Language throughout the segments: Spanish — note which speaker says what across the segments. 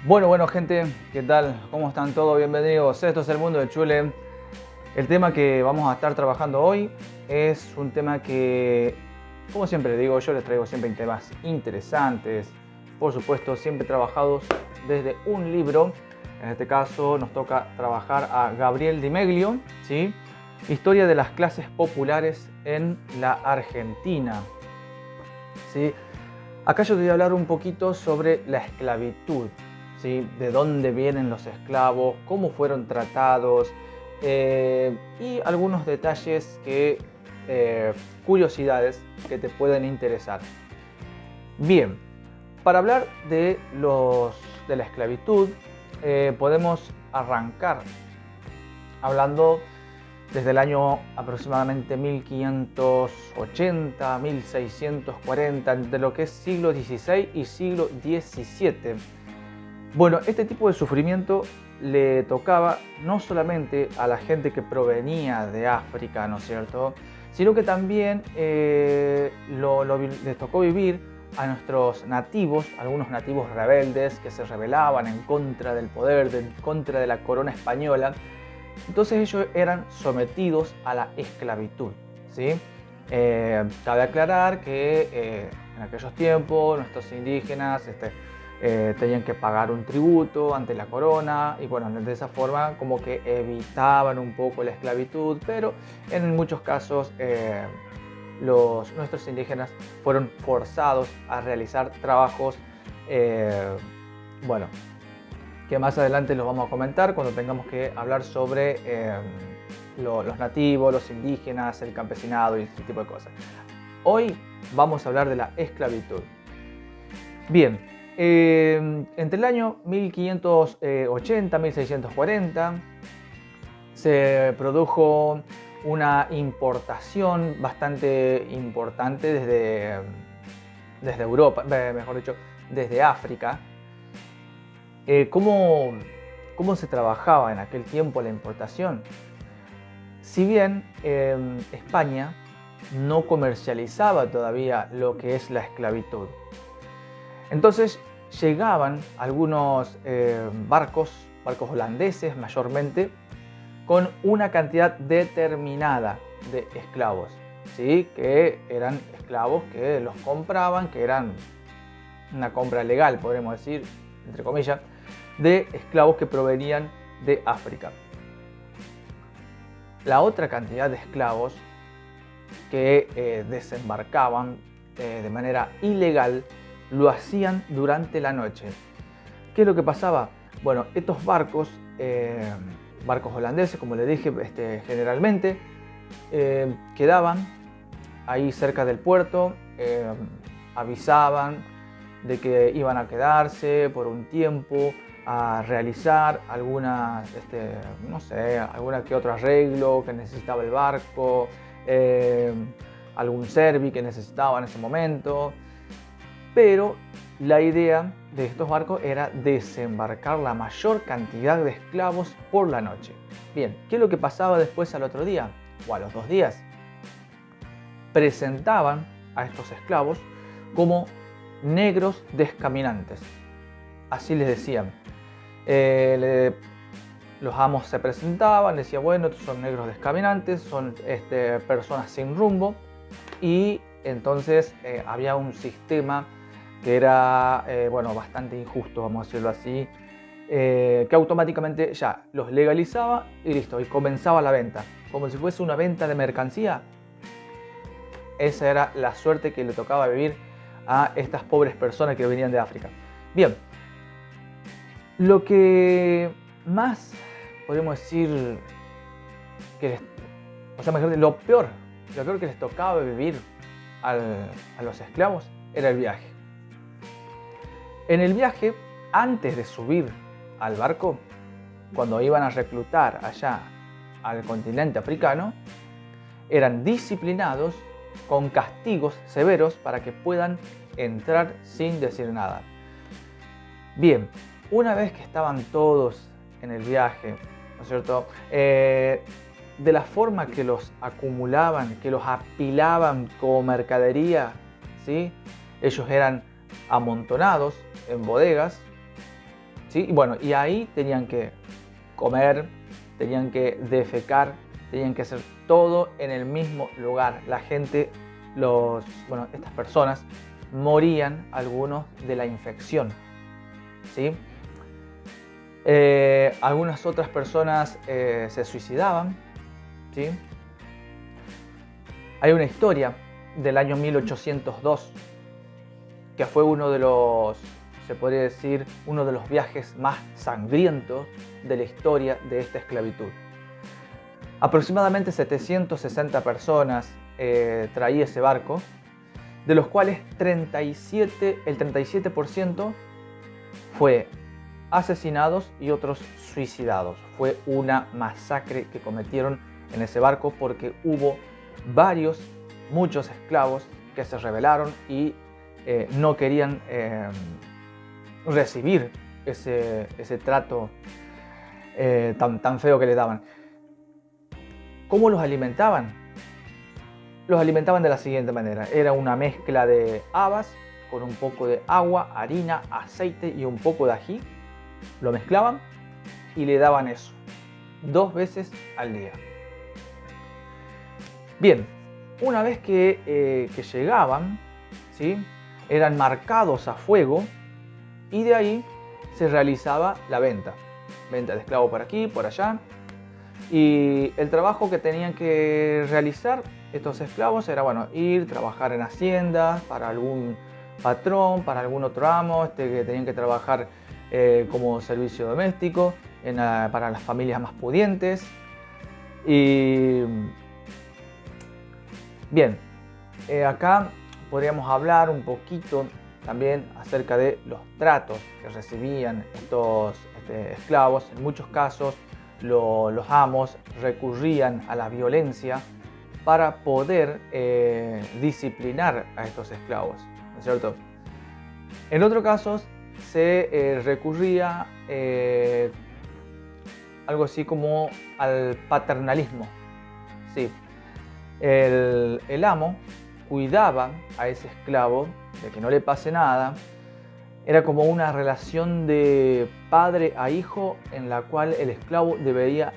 Speaker 1: Bueno, gente, ¿qué tal? ¿Cómo están todos? Bienvenidos. Esto es el mundo de Chule. El tema que vamos a estar trabajando hoy es un tema que, como siempre digo, yo les traigo siempre temas interesantes, por supuesto, siempre trabajados desde un libro. En este caso nos toca trabajar a Gabriel Di Meglio, ¿sí? Historia de las clases populares en la Argentina, ¿sí? Acá yo te voy a hablar un poquito sobre la esclavitud, ¿sí? De dónde vienen los esclavos, cómo fueron tratados y algunos detalles curiosidades que te pueden interesar. Bien, para hablar de la esclavitud, podemos arrancar hablando desde el año aproximadamente 1580, 1640, entre lo que es siglo XVI y siglo XVII. Bueno, este tipo de sufrimiento le tocaba no solamente a la gente que provenía de África, ¿no es cierto?, sino que también les tocó vivir a nuestros nativos, algunos nativos rebeldes que se rebelaban en contra del poder, en contra de la corona española. Entonces ellos eran sometidos a la esclavitud, ¿sí? Cabe aclarar que en aquellos tiempos nuestros indígenas tenían que pagar un tributo ante la corona y bueno, de esa forma como que evitaban un poco la esclavitud, pero en muchos casos nuestros indígenas fueron forzados a realizar trabajos, bueno, que más adelante los vamos a comentar cuando tengamos que hablar sobre los nativos, los indígenas, el campesinado y ese tipo de cosas. Hoy vamos a hablar de la esclavitud. Bien, entre el año 1580 y 1640 se produjo una importación bastante importante desde Europa, mejor dicho, desde África. ¿Cómo se trabajaba en aquel tiempo la importación? Si bien España no comercializaba todavía lo que es la esclavitud, entonces llegaban algunos barcos holandeses mayormente, con una cantidad determinada de esclavos, ¿sí? Que eran esclavos que los compraban, que eran una compra legal, podríamos decir, entre comillas, de esclavos que provenían de África. La otra cantidad de esclavos que desembarcaban de manera ilegal lo hacían durante la noche. ¿Qué es lo que pasaba? Bueno, estos barcos holandeses, como les dije, generalmente quedaban ahí cerca del puerto, avisaban de que iban a quedarse por un tiempo a realizar alguna que otro arreglo que necesitaba el barco, algún service que necesitaba en ese momento. Pero la idea de estos barcos era desembarcar la mayor cantidad de esclavos por la noche. Bien, ¿qué es lo que pasaba después al otro día o a los 2 días? Presentaban a estos esclavos como negros descaminantes, así les decían. Los amos se presentaban, decían, bueno, estos son negros descaminantes, son personas sin rumbo, y entonces había un sistema que era bastante injusto, vamos a decirlo así, que automáticamente ya los legalizaba y listo, y comenzaba la venta, como si fuese una venta de mercancía. Esa era la suerte que le tocaba vivir a estas pobres personas que venían de África. Bien, lo que más podemos decir lo peor que les tocaba vivir a los esclavos era el viaje. En el viaje, antes de subir al barco, cuando iban a reclutar allá al continente africano, eran disciplinados con castigos severos para que puedan entrar sin decir nada. Bien, una vez que estaban todos en el viaje, ¿no es cierto?, de la forma que los acumulaban, que los apilaban como mercadería, ¿sí? Ellos eran amontonados en bodegas, ¿sí? Y bueno, y ahí tenían que comer, tenían que defecar, tenían que hacer todo en el mismo lugar. La gente, estas personas morían algunos de la infección, ¿sí? Algunas otras personas se suicidaban, ¿sí? Hay una historia del año 1802 que fue uno de los, se podría decir, uno de los viajes más sangrientos de la historia de esta esclavitud. Aproximadamente 760 personas traía ese barco, de los cuales el 37% fue asesinados y otros suicidados. Fue una masacre que cometieron en ese barco porque hubo muchos esclavos que se rebelaron y no querían recibir ese trato tan feo que le daban. ¿Cómo los alimentaban? Los alimentaban de la siguiente manera. Era una mezcla de habas con un poco de agua, harina, aceite y un poco de ají. Lo mezclaban y le daban eso 2 veces al día. Bien, una vez que llegaban, ¿sí?, eran marcados a fuego y de ahí se realizaba la venta. Venta de esclavos por aquí, por allá. Y el trabajo que tenían que realizar estos esclavos era, ir, trabajar en haciendas para algún patrón, para algún otro amo, que tenían que trabajar como servicio doméstico para las familias más pudientes. Y bien, acá podríamos hablar un poquito también acerca de los tratos que recibían estos esclavos. En muchos casos los amos recurrían a la violencia para poder disciplinar a estos esclavos, ¿no es cierto? En otros casos se recurría algo así como al paternalismo. Sí. El amo cuidaba a ese esclavo de que no le pase nada. Era como una relación de padre a hijo en la cual el esclavo debía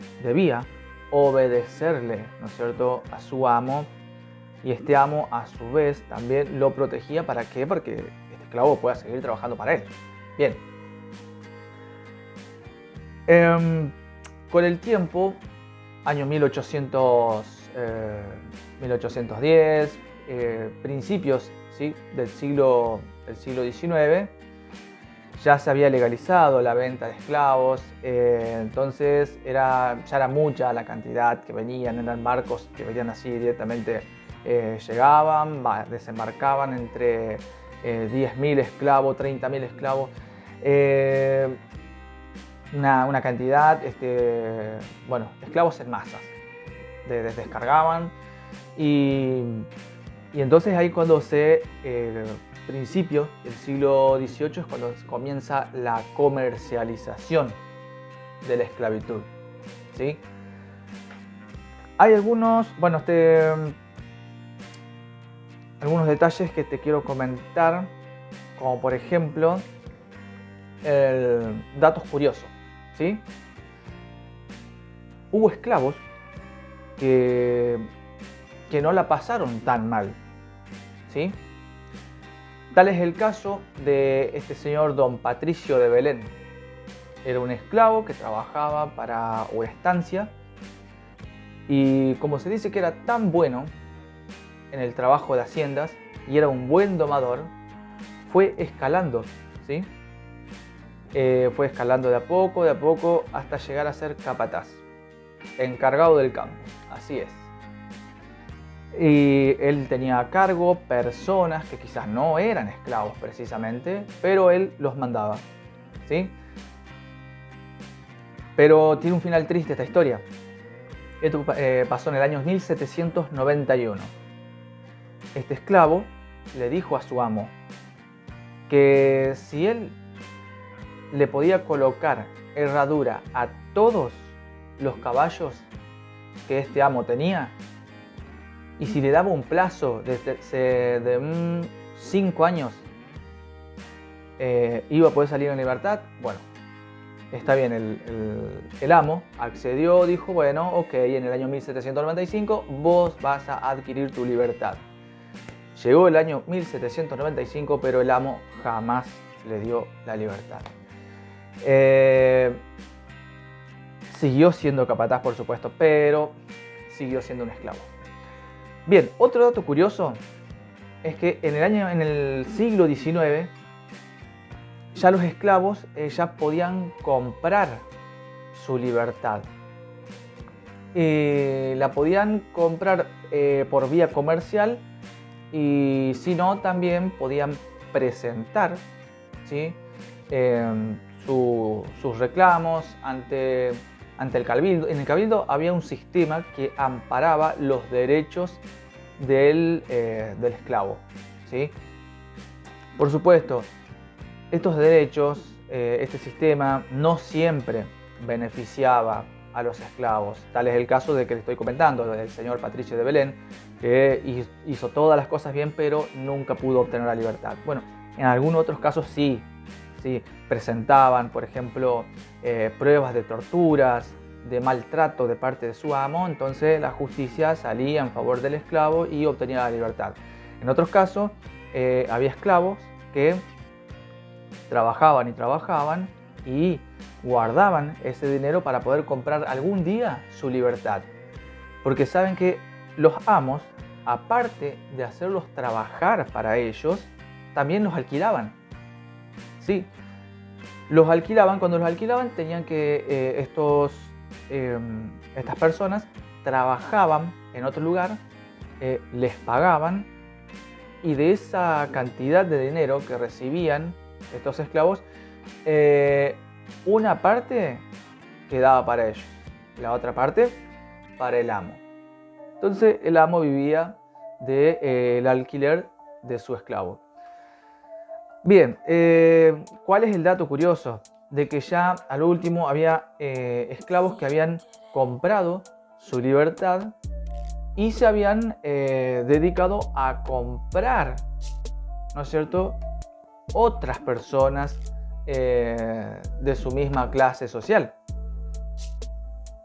Speaker 1: obedecerle, ¿no es cierto?, a su amo, y este amo a su vez también lo protegía. ¿Para qué? Porque este esclavo pueda seguir trabajando para él. Bien. Con el tiempo, año 1810, principios, ¿sí?, del siglo XIX, ya se había legalizado la venta de esclavos, entonces ya era mucha la cantidad que venían, eran barcos que venían así directamente, llegaban, desembarcaban entre 10.000 esclavos, 30.000 esclavos, una cantidad, esclavos en masas, descargaban y entonces ahí cuando principios del siglo XVIII es cuando comienza la comercialización de la esclavitud, ¿sí? Hay algunos detalles que te quiero comentar, como por ejemplo datos curiosos, ¿sí? Hubo esclavos que no la pasaron tan mal, ¿sí? Tal es el caso de este señor Don Patricio de Belén. Era un esclavo que trabajaba para una estancia y como se dice que era tan bueno en el trabajo de haciendas y era un buen domador, fue escalando, ¿sí? Fue escalando de a poco hasta llegar a ser capataz, encargado del campo, así es. Y él tenía a cargo personas que quizás no eran esclavos precisamente, pero él los mandaba, ¿sí? Pero tiene un final triste esta historia. Esto pasó en el año 1791. Este esclavo le dijo a su amo que si él le podía colocar herradura a todos los caballos que este amo tenía, y si le daba un plazo de 5 años, iba a poder salir en libertad, Está bien, el amo accedió, dijo, bueno, ok, en el año 1795 vos vas a adquirir tu libertad. Llegó el año 1795, pero el amo jamás le dio la libertad. Siguió siendo capataz, por supuesto, pero siguió siendo un esclavo. Bien, otro dato curioso es que en el siglo XIX, ya los esclavos ya podían comprar su libertad. La podían comprar por vía comercial y si no, también podían presentar, ¿sí? Sus reclamos ante el cabildo. En el cabildo había un sistema que amparaba los derechos del esclavo, ¿sí? Por supuesto, estos derechos, este sistema no siempre beneficiaba a los esclavos. Tal es el caso de que le estoy comentando, del señor Patricio de Belén, que hizo todas las cosas bien, pero nunca pudo obtener la libertad. Bueno, en algunos otros casos sí presentaban, por ejemplo, pruebas de torturas, de maltrato de parte de su amo, entonces la justicia salía en favor del esclavo y obtenía la libertad. En otros casos, había esclavos que trabajaban y guardaban ese dinero para poder comprar algún día su libertad. Porque saben que los amos, aparte de hacerlos trabajar para ellos, también los alquilaban. Sí, los alquilaban. Cuando los alquilaban tenían que estas personas trabajaban en otro lugar, les pagaban y de esa cantidad de dinero que recibían estos esclavos, una parte quedaba para ellos, la otra parte para el amo. Entonces el amo vivía del alquiler de su esclavo. Bien, ¿cuál es el dato curioso? De que ya al último había esclavos que habían comprado su libertad y se habían dedicado a comprar, ¿no es cierto?, otras personas de su misma clase social.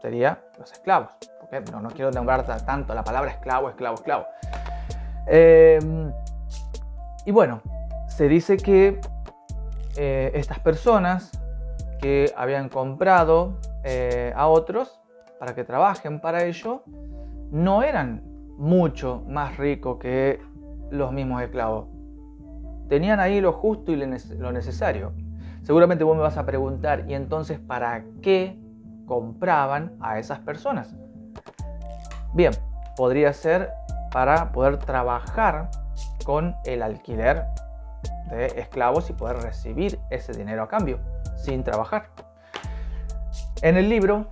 Speaker 1: Sería los esclavos. Porque no quiero nombrar tanto la palabra esclavo. Y bueno, se dice que estas personas que habían comprado a otros para que trabajen para ello, no eran mucho más ricos que los mismos esclavos. Tenían ahí lo justo y lo necesario. Seguramente vos me vas a preguntar, ¿y entonces para qué compraban a esas personas? Bien, podría ser para poder trabajar con el alquiler de esclavos y poder recibir ese dinero a cambio, sin trabajar. En el libro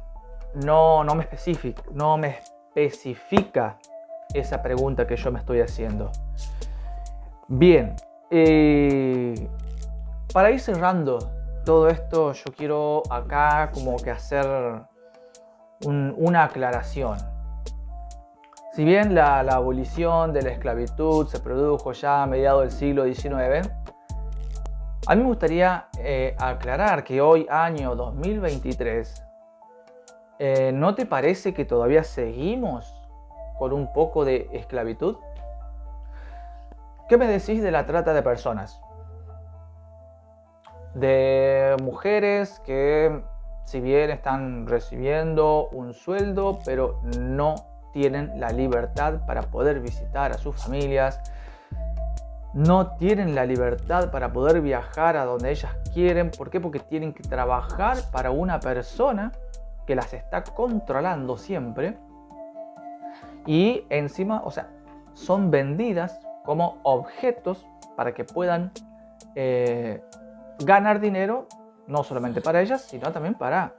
Speaker 1: no me especifica esa pregunta que yo me estoy haciendo. Bien, para ir cerrando todo esto, yo quiero acá como que hacer una aclaración. Si bien la abolición de la esclavitud se produjo ya a mediados del siglo XIX, a mí me gustaría aclarar que hoy, año 2023, ¿no te parece que todavía seguimos con un poco de esclavitud? ¿Qué me decís de la trata de personas? De mujeres que, si bien están recibiendo un sueldo, pero no tienen la libertad para poder visitar a sus familias, no tienen la libertad para poder viajar a donde ellas quieren. ¿Por qué? Porque tienen que trabajar para una persona que las está controlando siempre y encima, o sea, son vendidas como objetos para que puedan ganar dinero, no solamente para ellas, sino también para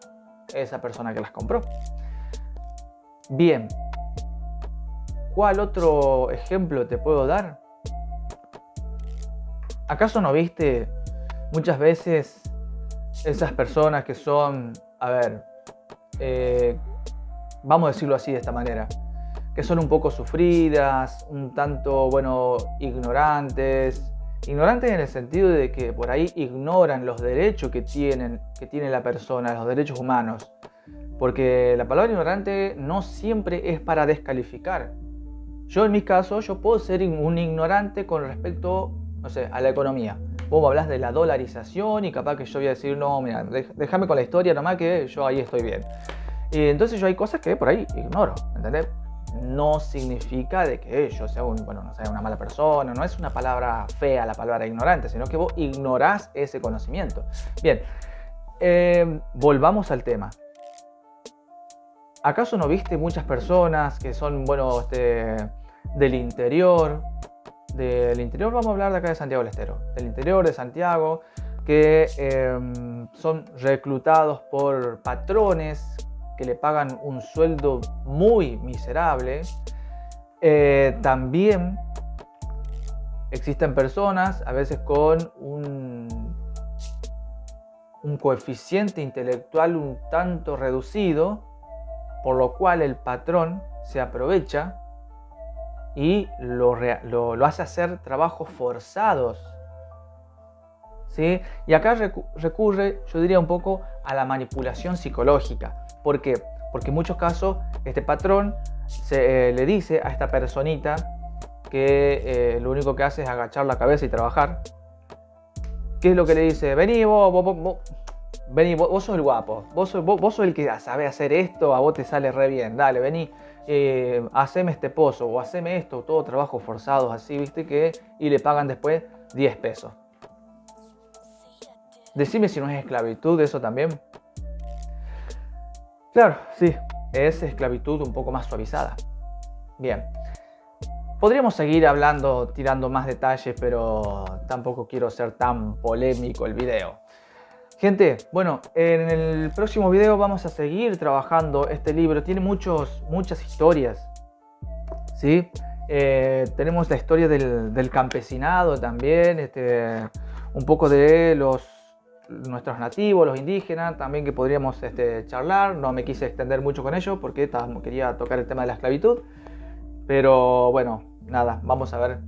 Speaker 1: esa persona que las compró. Bien, ¿cuál otro ejemplo te puedo dar? ¿Acaso no viste muchas veces esas personas que son, vamos a decirlo así de esta manera, que son un poco sufridas, un tanto, ignorantes, Ignorantes en el sentido de que por ahí ignoran los derechos que tiene la persona, los derechos humanos. Porque la palabra ignorante no siempre es para descalificar. Yo en mi caso, yo puedo ser un ignorante con respecto, no sé, a la economía. Vos me hablas de la dolarización y capaz que yo voy a decir, no, mira, déjame con la historia nomás que yo ahí estoy bien. Y entonces yo hay cosas que por ahí ignoro, ¿entendés? No significa de que yo sea una mala persona, no es una palabra fea la palabra ignorante, sino que vos ignorás ese conocimiento. Bien, volvamos al tema. ¿Acaso no viste muchas personas que son, del interior? Del interior, vamos a hablar de acá de Santiago del Estero. Del interior de Santiago, que son reclutados por patrones que le pagan un sueldo muy miserable. También existen personas, a veces con un coeficiente intelectual un tanto reducido, por lo cual el patrón se aprovecha y lo hace hacer trabajos forzados. ¿Sí? Y acá recurre, yo diría, un poco a la manipulación psicológica. ¿Por qué? Porque en muchos casos este patrón le dice a esta personita que lo único que hace es agachar la cabeza y trabajar. ¿Qué es lo que le dice? Vení vos sos el guapo, vos sos el que sabe hacer esto, a vos te sale re bien, dale, vení, haceme este pozo o haceme esto, todo trabajos forzados así, viste, y le pagan después 10 pesos. Decime si no es esclavitud eso también. Claro, sí, es esclavitud un poco más suavizada. Bien. Podríamos seguir hablando, tirando más detalles, pero tampoco quiero ser tan polémico el video. Gente, bueno, en el próximo video vamos a seguir trabajando este libro. Tiene muchas historias, ¿sí? Tenemos la historia del campesinado también, un poco de nuestros nativos, los indígenas, también que podríamos charlar. No me quise extender mucho con ello porque quería tocar el tema de la esclavitud. Pero bueno, nada, vamos a ver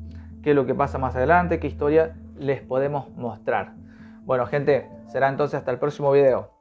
Speaker 1: qué es lo que pasa más adelante, qué historia les podemos mostrar. Bueno, gente, será entonces hasta el próximo video.